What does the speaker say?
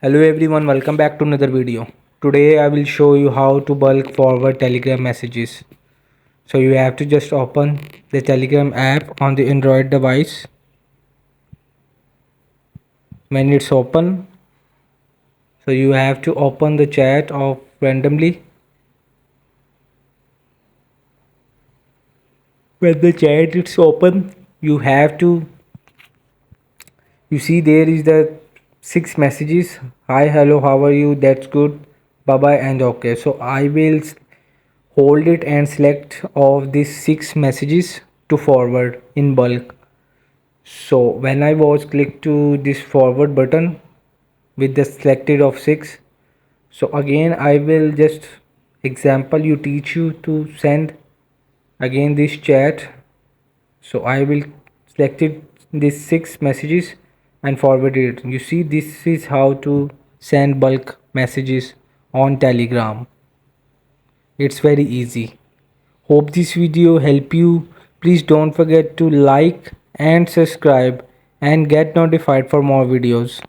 Hello everyone, welcome back to another video. Today I will show you how to bulk forward Telegram messages. So you have to just open the Telegram app on the Android device. When it's open, so you have to open the chat of randomly. When the chat is open, you have to you see there is the six messages. Hi, hello, how are you? That's good. Bye bye and okay. So I will hold it and select of these six messages to forward in bulk. So when I was click to this forward button with the selected of six, so again I will just example you teach you to send again this chat. So I will selected these six messages and forward it. You see, this is how to send bulk messages on Telegram. It's very easy. Hope this video help you. Please don't forget to like and subscribe and get notified for more videos.